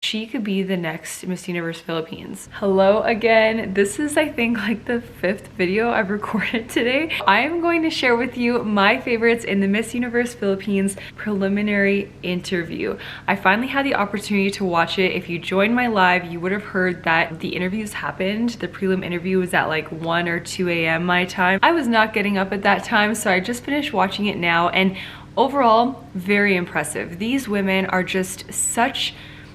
she could be the next Miss Universe Philippines. Hello again. This is, I think, like the 5th video I've recorded today. I am going to share with you my favorites in the Miss Universe Philippines preliminary interview. I finally had the opportunity to watch it. If you joined my live, you would have heard that the interviews happened. The prelim interview was at like 1 or 2 a.m. my time. I was not getting up at that time, so I just finished watching it now, and overall, very impressive. These women are just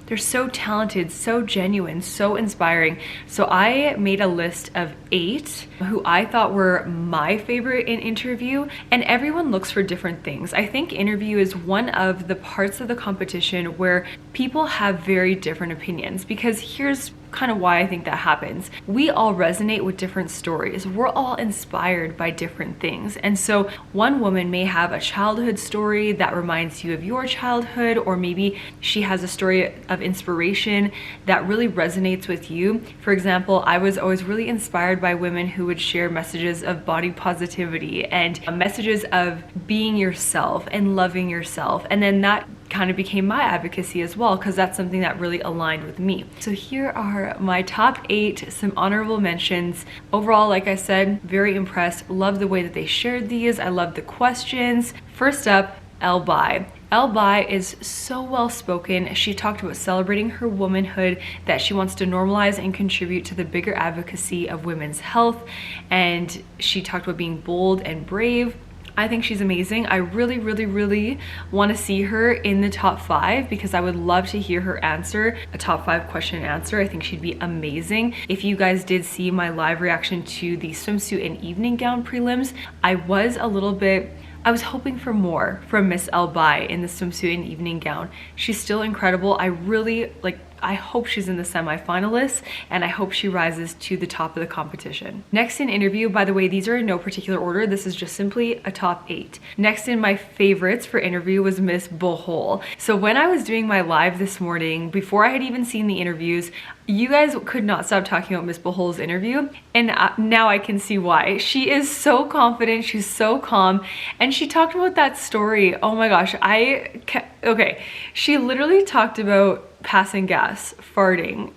they're so talented, so genuine, so inspiring. So I made a list of 8 who I thought were my favorite in interview, and everyone looks for different things. I think interview is one of the parts of the competition where people have very different opinions, because here's kind of why I think that happens. We all resonate with different stories. We're all inspired by different things. And so one woman may have a childhood story that reminds you of your childhood, or maybe she has a story of inspiration that really resonates with you. For example, I was always really inspired by women who would share messages of body positivity and messages of being yourself and loving yourself. And then that kind of became my advocacy as well, because that's something that really aligned with me. So here are my top 8, some honorable mentions. Overall, like I said, very impressed. Love the way that they shared these. I love the questions. First up, Elbai. Elbai is so well spoken. She talked about celebrating her womanhood, that she wants to normalize and contribute to the bigger advocacy of women's health. And she talked about being bold and brave. I think she's amazing. I really, really, really want to see her in the top 5, because I would love to hear her answer a top 5 question and answer. I think she'd be amazing. If you guys did see my live reaction to the swimsuit and evening gown prelims, I was hoping for more from Miss Elbai in the swimsuit and evening gown. She's still incredible. I hope she's in the semifinalists, and I hope she rises to the top of the competition. Next in interview, by the way, these are in no particular order. This is just simply a top 8. Next in my favorites for interview was Miss Bohol. So when I was doing my live this morning, before I had even seen the interviews, you guys could not stop talking about Miss Bohol's interview, and now I can see why. She is so confident, she's so calm, and she talked about that story. Oh my gosh, okay. She literally talked about passing gas, farting,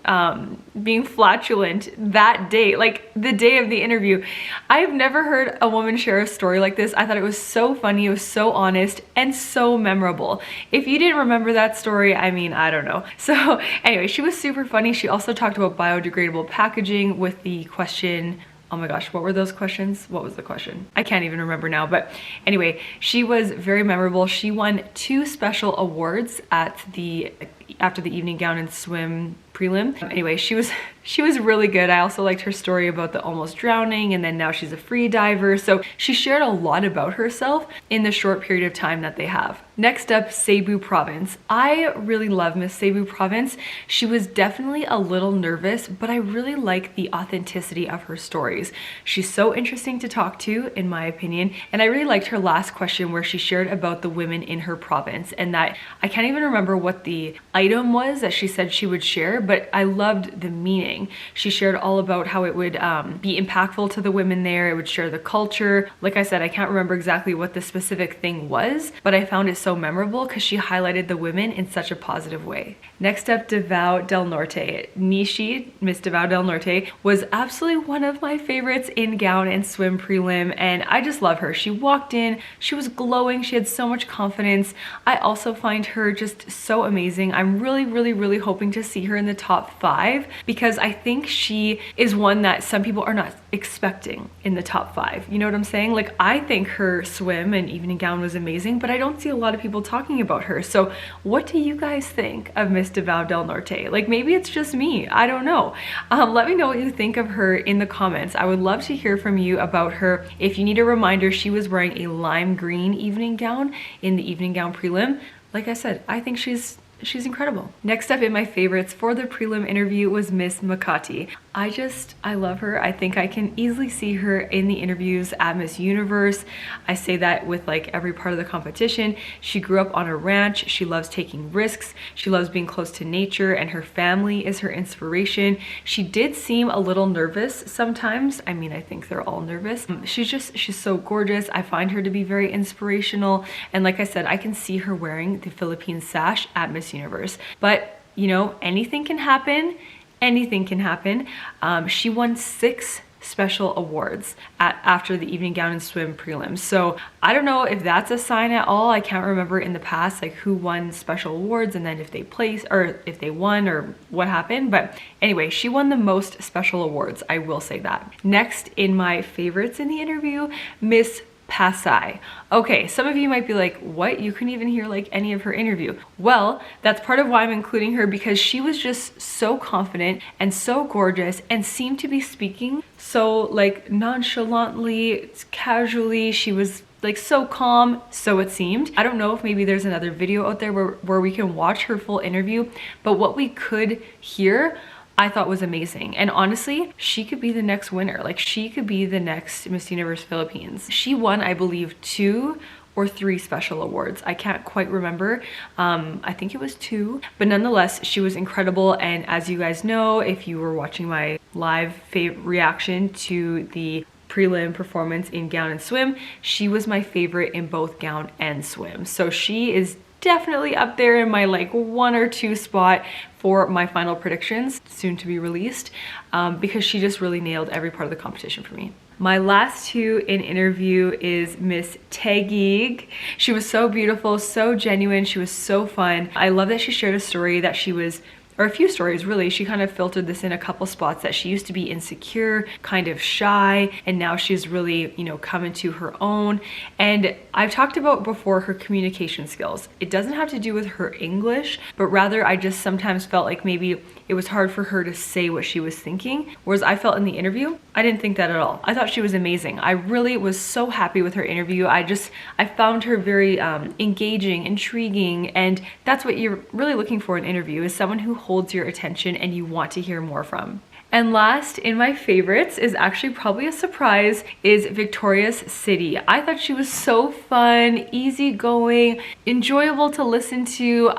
being flatulent that day, like the day of the interview. I've never heard a woman share a story like this. I thought it was so funny, it was so honest, and so memorable. If you didn't remember that story, I mean, I don't know. So anyway, she was super funny. She also talked about biodegradable packaging with the question, oh my gosh, what were those questions? What was the question? I can't even remember now, but anyway, she was very memorable. She won 2 special awards after the evening gown and swim prelim. Anyway, she was really good. I also liked her story about the almost drowning, and then now she's a free diver. So she shared a lot about herself in the short period of time that they have. Next up, Cebu province. I really love Miss Cebu province. She was definitely a little nervous, but I really like the authenticity of her stories. She's so interesting to talk to, in my opinion, and I really liked her last question where she shared about the women in her province, and that I can't even remember what the item was that she said she would share, but I loved the meaning. She shared all about how it would be impactful to the women there. It would share the culture. Like I said, I can't remember exactly what the specific thing was, but I found it so memorable because she highlighted the women in such a positive way. Next up, Davao del Norte. Nishi, Miss Davao del Norte, was absolutely one of my favorites in gown and swim prelim, and I just love her. She walked in, she was glowing, she had so much confidence. I also find her just so amazing. I'm really, really, really hoping to see her in the top 5, because I think she is one that some people are not expecting in the top 5. You know what I'm saying? Like, I think her swim and evening gown was amazing, but I don't see a lot of people talking about her. So what do you guys think of Miss Davao del Norte? Like, maybe it's just me, I don't know. Let me know what you think of her in the comments. I would love to hear from you about her. If you need a reminder, she was wearing a lime green evening gown in the evening gown prelim. Like I said, I think she's incredible. Next up in my favorites for the prelim interview was Miss Makati. I love her. I think I can easily see her in the interviews at Miss Universe. I say that with like every part of the competition. She grew up on a ranch. She loves taking risks. She loves being close to nature, and her family is her inspiration. She did seem a little nervous sometimes. I mean, I think they're all nervous. She's so gorgeous. I find her to be very inspirational. And like I said, I can see her wearing the Philippine sash at Miss Universe. But you know, anything can happen. Anything can happen. She won 6 special awards after the evening gown and swim prelims. So I don't know if that's a sign at all. I can't remember in the past like who won special awards and then if they placed or if they won or what happened. But anyway, she won the most special awards, I will say that. Next in my favorites in the interview, Miss Pasay. Okay, some of you might be like, what? You couldn't even hear like any of her interview. Well, that's part of why I'm including her, because she was just so confident and so gorgeous and seemed to be speaking so like nonchalantly, casually. She was like so calm, so it seemed. I don't know if maybe there's another video out there where we can watch her full interview, but what we could hear I thought was amazing. And honestly, she could be the next winner. Like she could be the next Miss Universe Philippines. She won, I believe, 2 or 3 special awards. I can't quite remember. I think it was 2, but nonetheless, she was incredible. And as you guys know, if you were watching my live reaction to the prelim performance in gown and swim, she was my favorite in both gown and swim. So she is definitely up there in my like 1 or 2 spot for my final predictions, soon to be released, because she just really nailed every part of the competition for me. My last 2 in interview is Miss Taguig. She was so beautiful, so genuine, she was so fun. I love that she shared a story that she was, or a few stories really. She kind of filtered this in a couple spots, that she used to be insecure, kind of shy, and now she's really, you know, come into her own. And I've talked about before her communication skills. It doesn't have to do with her English, but rather I just sometimes felt like maybe it was hard for her to say what she was thinking. Whereas I felt in the interview, I didn't think that at all. I thought she was amazing. I really was so happy with her interview. I found her very engaging, intriguing, and that's what you're really looking for in an interview, is someone who holds your attention and you want to hear more from. And last in my favorites is actually probably a surprise, is Victoria's City. I thought she was so fun, easygoing, enjoyable to listen to.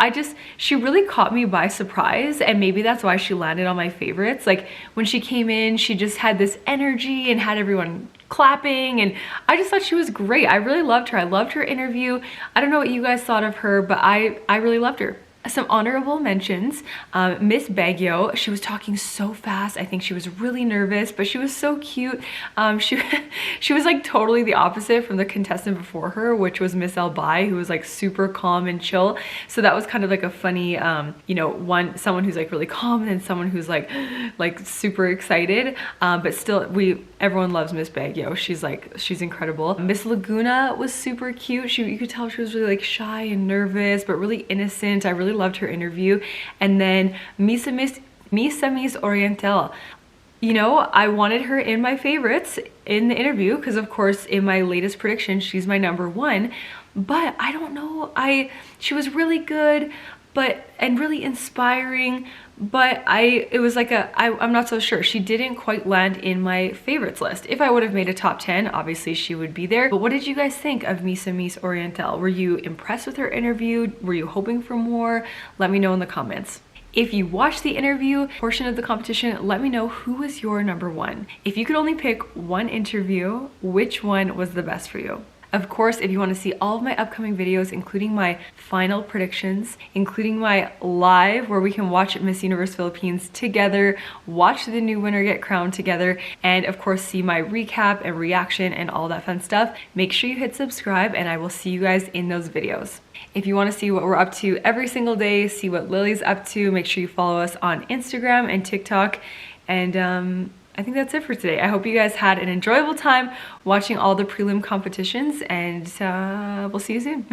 She really caught me by surprise, and maybe that's why she landed on my favorites. Like when she came in, she just had this energy and had everyone clapping, and I just thought she was great. I really loved her. I loved her interview. I don't know what you guys thought of her, but I really loved her. Some honorable mentions, Miss Baguio. She was talking so fast. I think she was really nervous, but she was so cute. She was like totally the opposite from the contestant before her, which was Miss Elbai, who was like super calm and chill. So that was kind of like a funny, you know, someone who's like really calm and then someone who's like super excited. But still, everyone loves Miss Baguio. She's incredible. Miss Laguna was super cute. You could tell she was really like shy and nervous, but really innocent. I really loved her interview. And then Miss Oriental. You know, I wanted her in my favorites in the interview because of course in my latest prediction, she's my #1, but I don't know, she was really good, and really inspiring, but it was like I'm not so sure. She didn't quite land in my favorites list. If I would have made a top 10, obviously she would be there. But what did you guys think of Miss Oriental? Were you impressed with her interview? Were you hoping for more? Let me know in the comments. If you watched the interview portion of the competition, let me know who was your #1. If you could only pick one interview, which one was the best for you? Of course, if you want to see all of my upcoming videos, including my final predictions, including my live where we can watch Miss Universe Philippines together, watch the new winner get crowned together, and of course see my recap and reaction and all that fun stuff, make sure you hit subscribe and I will see you guys in those videos. If you want to see what we're up to every single day, see what Lily's up to, make sure you follow us on Instagram and TikTok. And I think that's it for today. I hope you guys had an enjoyable time watching all the prelim competitions, and we'll see you soon.